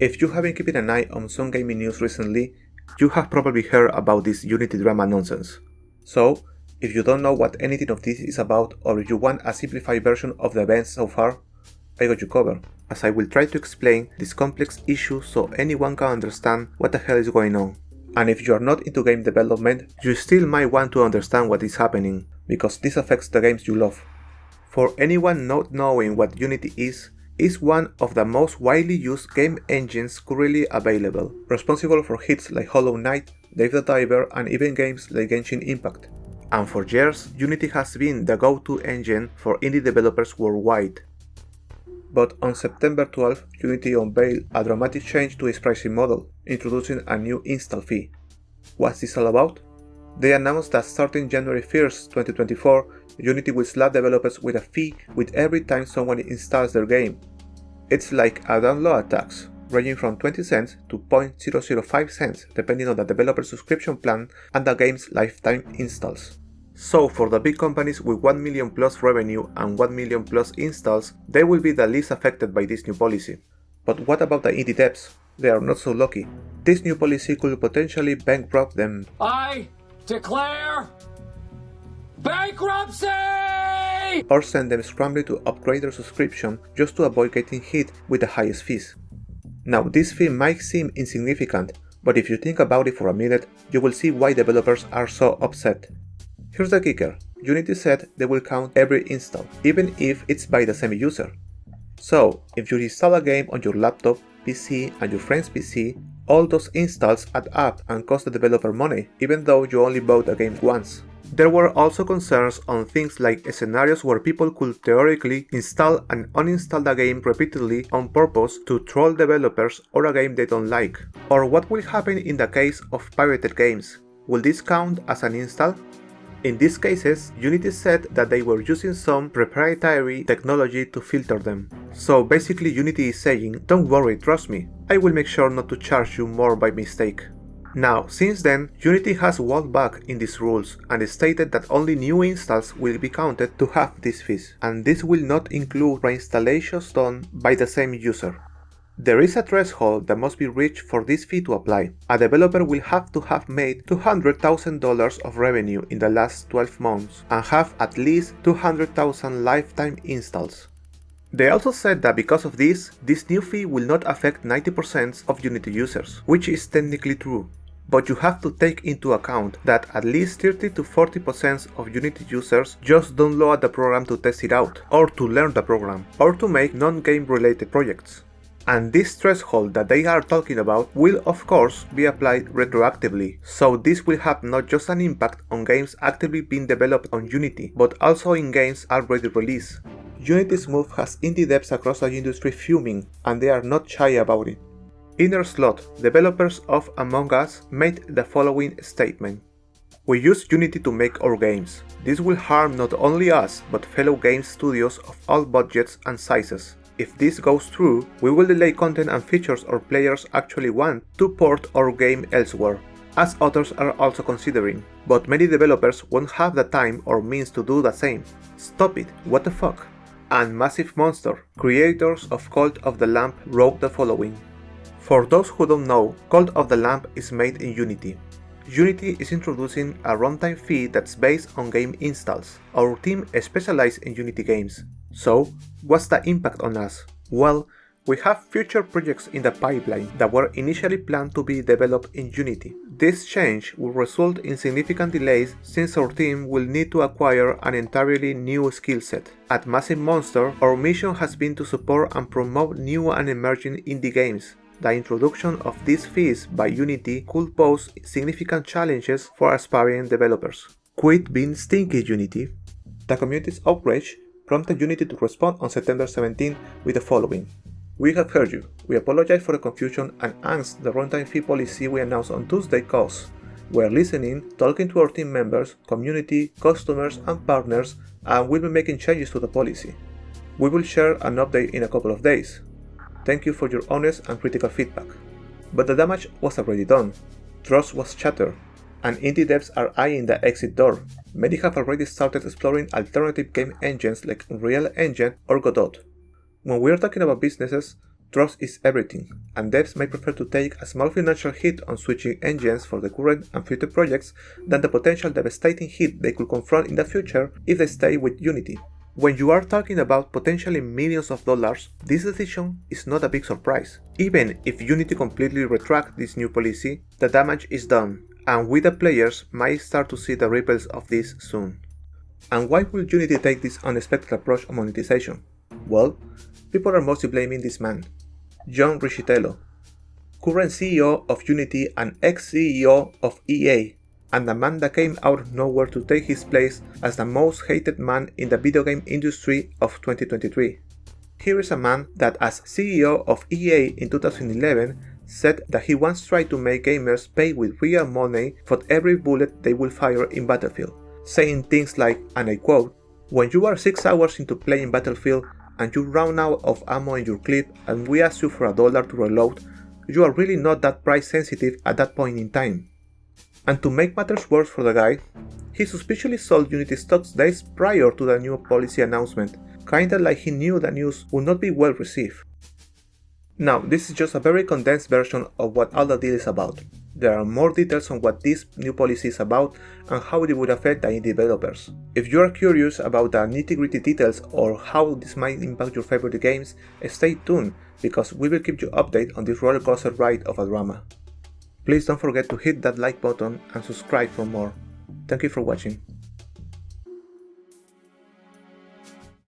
If you have been keeping an eye on some gaming news recently, you have probably heard about this Unity drama nonsense. So, if you don't know what anything of this is about, or if you want a simplified version of the events so far, I got you covered, as I will try to explain this complex issue so anyone can understand what the hell is going on. And if you are not into game development, you still might want to understand what is happening, because this affects the games you love. For anyone not knowing what Unity is one of the most widely used game engines currently available, responsible for hits like Hollow Knight, Dave the Diver, and even games like Genshin Impact. And for years, Unity has been the go-to engine for indie developers worldwide. But on September 12, Unity unveiled a dramatic change to its pricing model, introducing a new install fee. What's this all about? They announced that starting January 1st, 2024, Unity will slap developers with a fee with every time someone installs their game. It's like a download tax, ranging from 20 cents to 0.005 cents depending on the developer subscription plan and the game's lifetime installs. So for the big companies with 1 million plus revenue and 1 million plus installs, they will be the least affected by this new policy. But what about the indie devs? They are not so lucky. This new policy could potentially bankrupt them. I declare bankruptcy! Or send them scrambling to upgrade their subscription just to avoid getting hit with the highest fees. Now this fee might seem insignificant, but if you think about it for a minute, you will see why developers are so upset. Here's the kicker, Unity said they will count every install, even if it's by the same user. So, if you install a game on your laptop, PC and your friend's PC, all those installs add up and cost the developer money, even though you only bought a game once. There were also concerns on things like scenarios where people could theoretically install and uninstall the game repeatedly on purpose to troll developers or a game they don't like. Or what will happen in the case of pirated games? Will this count as an install? In these cases, Unity said that they were using some proprietary technology to filter them. So basically Unity is saying, don't worry, trust me, I will make sure not to charge you more by mistake. Now, since then, Unity has walked back in these rules and stated that only new installs will be counted to have these fees, and this will not include reinstallations done by the same user. There is a threshold that must be reached for this fee to apply. A developer will have to have made $200,000 of revenue in the last 12 months and have at least 200,000 lifetime installs. They also said that because of this new fee will not affect 90% of Unity users, which is technically true. But you have to take into account that at least 30 to 40% of Unity users just download the program to test it out, or to learn the program, or to make non-game related projects. And this threshold that they are talking about will of course be applied retroactively, so this will have not just an impact on games actively being developed on Unity, but also in games already released. Unity's move has indie devs across the industry fuming, and they are not shy about it. Inner Slot, developers of Among Us, made the following statement. We use Unity to make our games. This will harm not only us, but fellow game studios of all budgets and sizes. If this goes through, we will delay content and features our players actually want to port our game elsewhere, as others are also considering, but many developers won't have the time or means to do the same. Stop it, what the fuck? And Massive Monster, creators of Cult of the Lamp, wrote the following. For those who don't know, Cult of the Lamp is made in Unity. Unity is introducing a runtime fee that's based on game installs. Our team specializes in Unity games. So, what's the impact on us? Well, we have future projects in the pipeline that were initially planned to be developed in Unity. This change will result in significant delays since our team will need to acquire an entirely new skill set. At Massive Monster, our mission has been to support and promote new and emerging indie games. The introduction of these fees by Unity could pose significant challenges for aspiring developers. Quit being stinky, Unity. The community's outrage prompted Unity to respond on September 17 with the following. We have heard you. We apologize for the confusion and angst the runtime fee policy we announced on Tuesday caused. We are listening, talking to our team members, community, customers and partners, and will be making changes to the policy. We will share an update in a couple of days. Thank you for your honest and critical feedback. But the damage was already done. Trust was shattered, and indie devs are eyeing the exit door. Many have already started exploring alternative game engines like Unreal Engine or Godot. When we are talking about businesses, Trust is everything, and devs may prefer to take a small financial hit on switching engines for the current and future projects than the potential devastating hit they could confront in the future if they stay with Unity. When you are talking about potentially millions of dollars, this decision is not a big surprise. Even if Unity completely retracts this new policy, the damage is done, and we the players might start to see the ripples of this soon. And why would Unity take this unexpected approach on monetization? Well, people are mostly blaming this man, John Riccitiello, current CEO of Unity and ex-CEO of EA, and a man that came out of nowhere to take his place as the most hated man in the video game industry of 2023. Here is a man that as CEO of EA in 2011 said that he once tried to make gamers pay with real money for every bullet they will fire in Battlefield, saying things like, and I quote, "When you are 6 hours into playing Battlefield and you run out of ammo in your clip and we ask you for $1 to reload, you are really not that price sensitive at that point in time." And to make matters worse for the guy, he suspiciously sold Unity stocks days prior to the new policy announcement, kinda like he knew the news would not be well received. Now, this is just a very condensed version of what all the deal is about. There are more details on what this new policy is about and how it would affect the indie developers. If you are curious about the nitty-gritty details or how this might impact your favorite games, stay tuned because we will keep you updated on this rollercoaster ride of a drama. Please don't forget to hit that like button and subscribe for more. Thank you for watching.